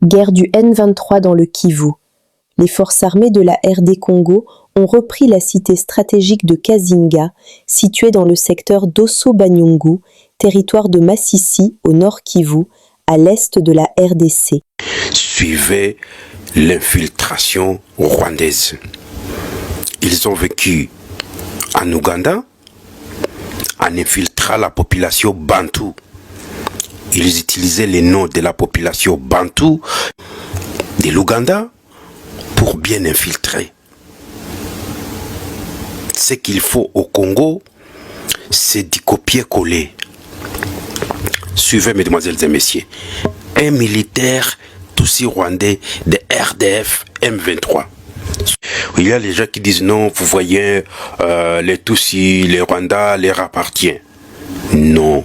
Guerre du N23 dans le Kivu. Les forces armées de la RD Congo ont repris la cité stratégique de Kazinga, située dans le secteur d'Osso-Banyungu, territoire de Massissi au nord Kivu, à l'est de la RDC. Suivez l'infiltration rwandaise. Ils ont vécu en Ouganda, en infiltrant la population bantou. Ils utilisaient les noms de la population bantou de l'Ouganda pour bien infiltrer. Ce qu'il faut au Congo, c'est du copier-coller. Suivez, mesdemoiselles et messieurs, un militaire Tutsi rwandais de RDF M23. Il y a les gens qui disent non, vous voyez, les Tutsis, les Rwandais leur appartiennent. Non.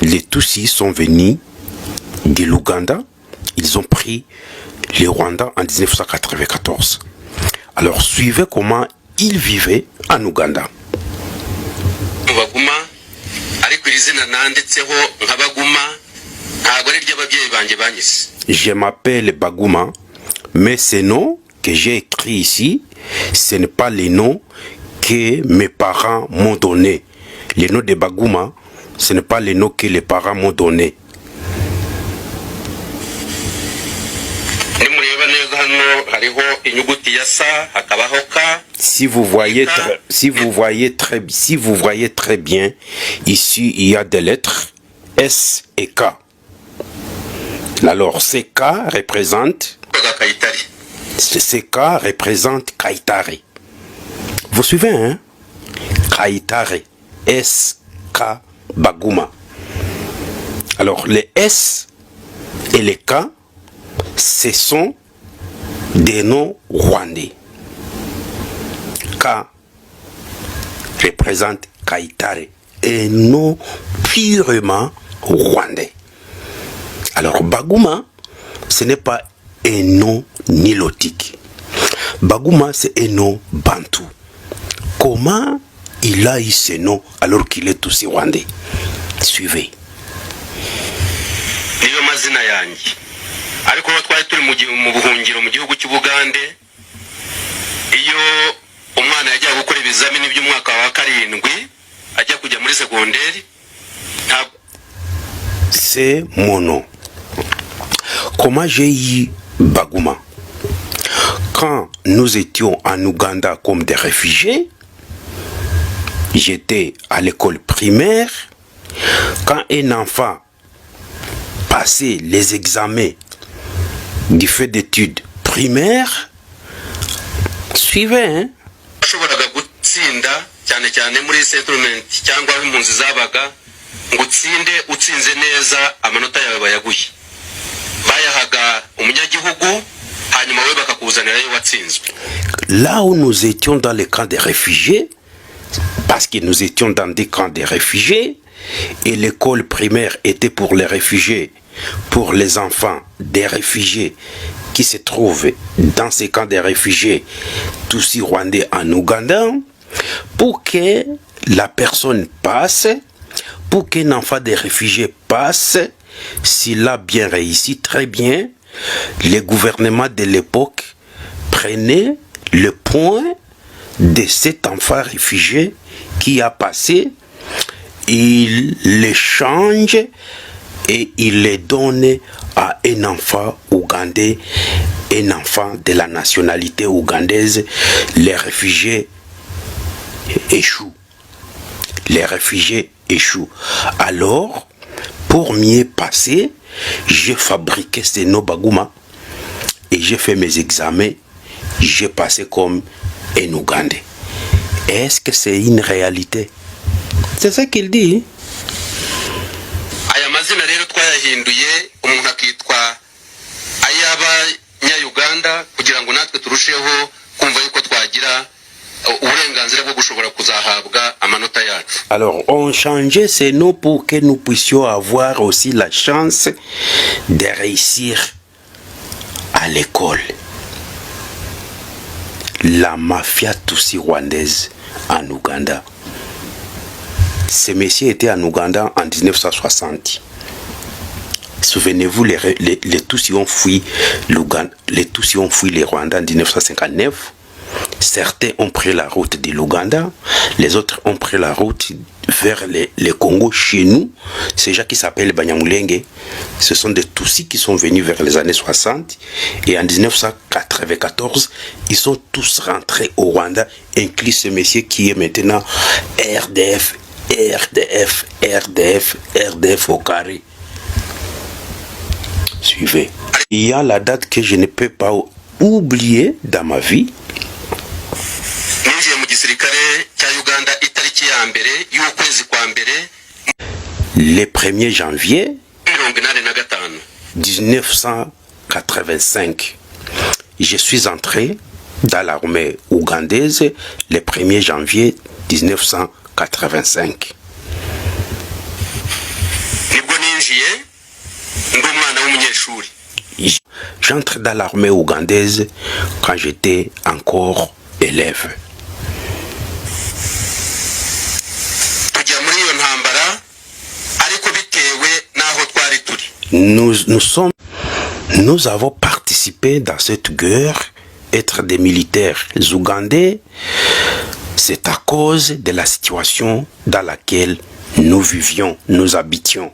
Les Tutsis sont venus de l'Ouganda. Ils ont pris les Rwandais en 1994. Alors suivez comment ils vivaient en Ouganda. Je m'appelle Baguma, mais ces noms que j'ai écrits ici, ce n'est pas les noms que mes parents m'ont donnés. Les noms de Baguma, ce n'est pas les noms que les parents m'ont donnés. Si vous voyez très bien, ici il y a des lettres S et K. Alors ces K représentent Kaitare. Vous suivez, hein? Kaitare, S, K, Baguma. Alors les S et les K, ce sont des noms rwandais. K représente Kaitare, un nom purement rwandais. Alors Baguma, ce n'est pas un nom nilotique. Baguma, c'est un nom bantou. Comment il a eu ce nom alors qu'il est aussi rwandais? Suivez. ariko twari turi mu buhungiro mu gihugu cy'Ubugande iyo umwana yajya gukora ibizamini by'umwaka wa 7 ajya kujya muri secondaire. C'est mon nom. Comment j'ai eu Baguma? Quand nous étions en Ouganda comme des réfugiés, j'étais à l'école primaire. Quand un enfant passait les examens du fait d'études primaires, suivez, hein? Là où nous étions dans les camps des réfugiés, parce que nous étions dans des camps des réfugiés, et l'école primaire était pour les réfugiés, pour les enfants des réfugiés qui se trouvent dans ces camps des réfugiés, Tutsi rwandais en Ouganda, pour que la personne passe, pour qu'un enfant des réfugiés passe, s'il a bien réussi, très bien, le gouvernement de l'époque prenait le point de cet enfant réfugié qui a passé, il les change et il les donne à un enfant ougandais, un enfant de la nationalité ougandaise. Les réfugiés échouent. Les réfugiés échouent. Alors, pour mieux passer, j'ai fabriqué ce nom Baguma et j'ai fait mes examens. J'ai passé comme un Ougandais. Est-ce que c'est une réalité? C'est ça qu'il dit. Alors, on changeait ces noms pour que nous puissions avoir aussi la chance de réussir à l'école. La mafia Tutsi rwandaise en Ouganda. Ce monsieur était en Ouganda en 1960. Souvenez-vous, les Tutsis ont fui les Tutsis ont fui les Rwandais en 1959. Certains ont pris la route de l'Ouganda, les autres ont pris la route vers les Congo chez nous. Ces gens qui s'appellent Banyamulenge, ce sont des Tutsis qui sont venus vers les années 60 et en 1994, ils sont tous rentrés au Rwanda, inclus ce monsieur qui est maintenant RDF au carré. Suivez. Il y a la date que je ne peux pas oublier dans ma vie. Le 1er janvier 1985, je suis entré dans l'armée ougandaise le 1er janvier 1985. J'entre dans l'armée ougandaise quand j'étais encore élève. Nous avons participé dans cette guerre. Être des militaires ougandais, c'est à cause de la situation dans laquelle nous vivions, nous habitions.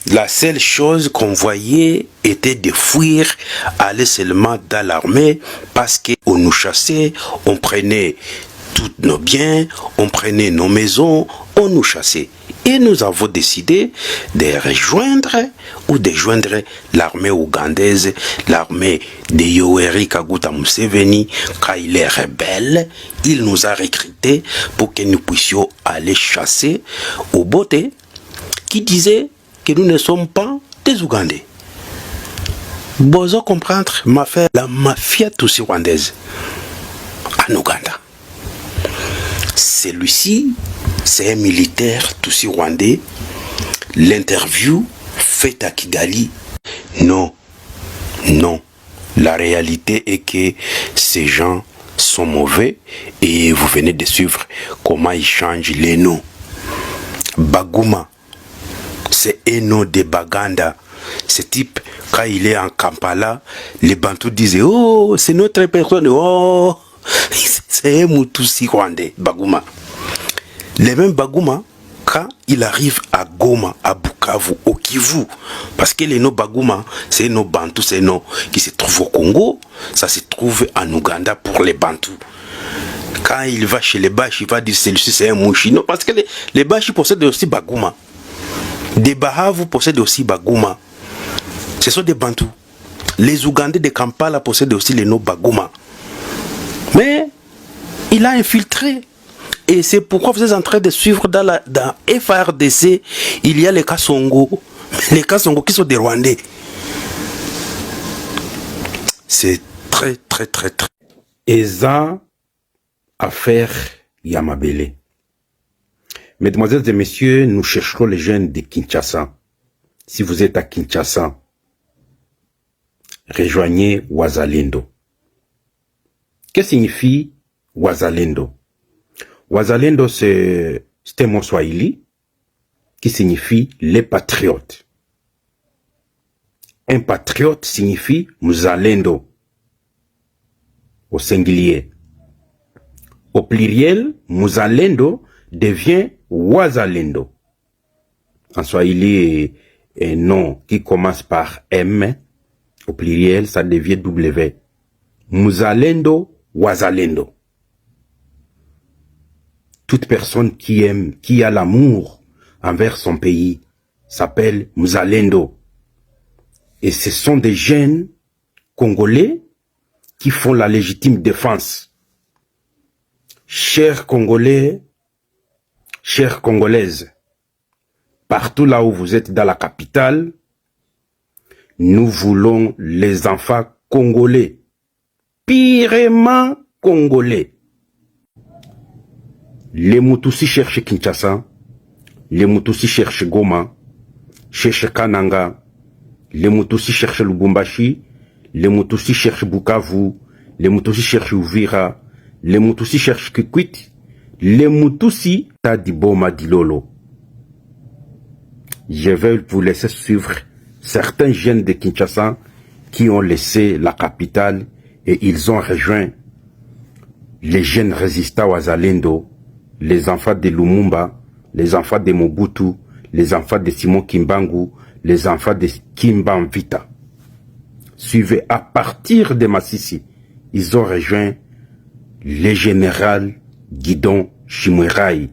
La seule chose qu'on voyait était de fuir, aller seulement dans l'armée parce qu'on nous chassait, on prenait tous nos biens, on prenait nos maisons, on nous chassait. Et nous avons décidé de rejoindre ou de joindre l'armée ougandaise, l'armée de Yoweri Kaguta Museveni. Quand il est rebelle, il nous a recrutés pour que nous puissions aller chasser au Boté, qui disait que nous ne sommes pas des Ougandais. Vous comprendre, la mafia tutsi rwandaise en Ouganda. Celui-ci, c'est un militaire tutsi rwandais. L'interview faite à Kigali. Non. La réalité est que ces gens sont mauvais et vous venez de suivre comment ils changent les noms. Baguma, c'est un nom de Baganda. Ce type, quand il est en Kampala, les Bantous disaient, oh, c'est notre personne, oh, c'est un Mutusi rwandais, Baguma. Les mêmes Baguma, quand il arrive à Goma, à Bukavu, au Kivu, parce que les noms Baguma, c'est nos Bantous, c'est nos qui se trouvent au Congo, ça se trouve en Ouganda pour les Bantous. Quand il va chez les Bashi, il va dire celui-ci c'est un Mouchi. Non, parce que les Bashi possèdent aussi Baguma. Des Bahavu possèdent aussi Baguma. Ce sont des Bantous. Les Ougandais de Kampala possèdent aussi les noms Baguma. Mais il a infiltré. Et c'est pourquoi vous êtes en train de suivre dans FARDC, il y a les Kasongo. Les Kasongo qui sont des Rwandais. C'est très. Eza affaire Yamabele. Mesdemoiselles et messieurs, nous chercherons les jeunes de Kinshasa. Si vous êtes à Kinshasa, rejoignez Wazalendo. Qu'est-ce que signifie Wazalendo? Wazalendo, c'est un mot swahili qui signifie les patriotes. Un patriote signifie Muzalendo au singulier. Au pluriel, Muzalendo devient Wazalendo. En swahili, un nom qui commence par M, au pluriel, ça devient W. Muzalendo, Wazalendo. Toute personne qui aime, qui a l'amour envers son pays, s'appelle Muzalendo. Et ce sont des jeunes Congolais qui font la légitime défense. Chers Congolais, chères Congolaises, partout là où vous êtes dans la capitale, nous voulons les enfants congolais, pirement congolais. Les Mutusi cherchent Kinshasa, les Mutusi cherchent Goma, cherchent Kananga, les Mutusi cherchent Lubumbashi, les Mutusi cherchent Bukavu, les Mutusi cherchent Uvira, les Mutusi cherchent Kikwit, les Mutusi Tadiboma Dilolo. Je vais vous laisser suivre certains jeunes de Kinshasa qui ont laissé la capitale et ils ont rejoint les jeunes résistants Wazalendo, les enfants de Lumumba, les enfants de Mobutu, les enfants de Simon Kimbangu, les enfants de Kimba Mvita. Suivez, à partir de Massissi, ils ont rejoint le général Guidon Chimweraï.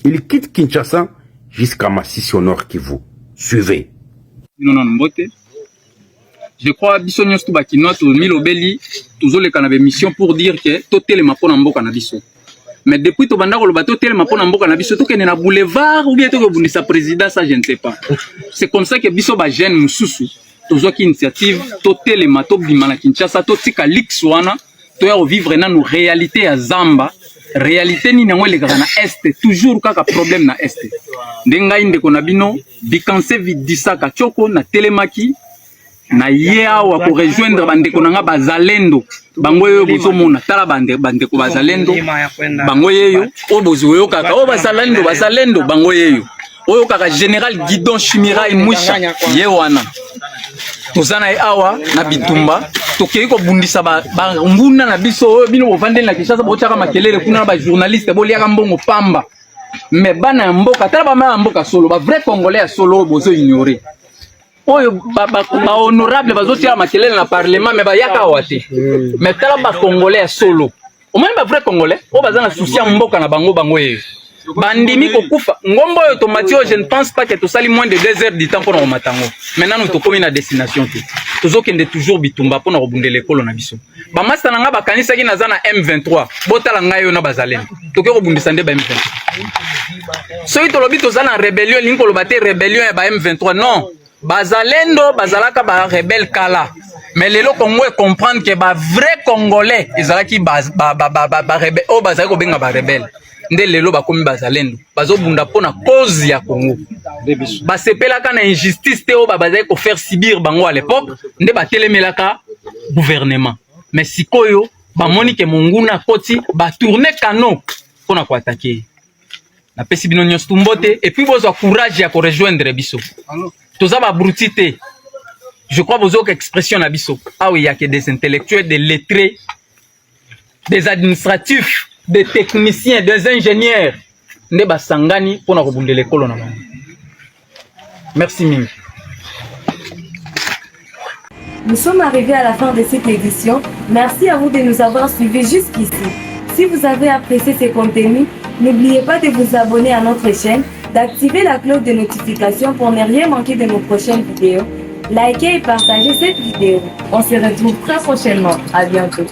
Ils quittent Kinshasa jusqu'à Massissi au nord Kivu. Suivez. Je crois que biso nyos tu bakino to milobeli tozole kana be mission pour dire que to telema pona mboka na biso. Mais depuis to banda ko loba to telema pona mboka na biso to kene na boulevard ou bien to ko bundisa président, ça je ne sais pas. C'est comme ça que biso ba jeune mususu tozo ki initiative to telema to bima na Kinshasa to tika lixwana to ya vivre na nos réalité à Zamba. Réalité ni nango le na est toujours kaka problème na est. Ndenga inde ko na bino bikanse vidisaka choko na telemaki na yea wa ko rejoindre bandeko nanga bazalendo bango yo bozomona tala bandeko bazalendo bango yeyo o bozoyo kaka o bazalendo bango yeyo oyo kaka général Guidon Chimweraï Mwisha ye wana tozana awa na bitumba tokei ko bundisa ba nguna na biso bino bovande na Kinshasa bochaka makelele kuna ba journaliste boliaka mbongo pamba mais bana mboka tala ba mboka solo ba vrai congolais ya solo bozo ignorer oyo ba honorable bazotia makelele na parlement mais ba yaka wate mais tala ba congolais solo au même ba vrai congolais o bazana souci mboka na bango yeyo bandimi kokufa ngombo yo tomatio. Je ne pense pas que to sali moins de 2 heures du temps pour na matango. Maintenant nous to komi na destination tout tozokende toujours bitumba pour na robundela ekolo na biso ba master nanga ba kanisa ki naza na M23 botala ngayo na bazalendo toke robundisa nde ba M23 so ito lobi tozana rébellion linko lobate rébellion ya ba M23 non bazalendo bazalaka ba rebelle kala. Mais les locaux comprendre que ba vrai congolais ezalaki ba rebelle o bazali ko benga ba rebelle nde lelo bakomi bazalendo bazobunda pona cause ya Congo basepelaka na injustice te o bazali ko faire subir bango à l'époque nde batelemelaka gouvernement mais sikoyo bamoni ke monguna koti ba tourner canon pona ko attaquer na pesi bino nyos tumbote et puis bozwa courage ya ko rejoindre biso toza ba brutité. Je crois vos autres expressions na biso ah oui, il y a que des intellectuels, des lettrés, des administratifs, des techniciens, des ingénieurs nde basangani pona kobundela ekolo na bango. Merci mingi. Nous sommes arrivés à la fin de cette édition. Merci à vous de nous avoir suivis jusqu'ici. Si vous avez apprécié ces contenus, n'oubliez pas de vous abonner à notre chaîne, d'activer la cloche de notification pour ne rien manquer de nos prochaines vidéos. Likez et partagez cette vidéo. On se retrouve très prochainement. À bientôt.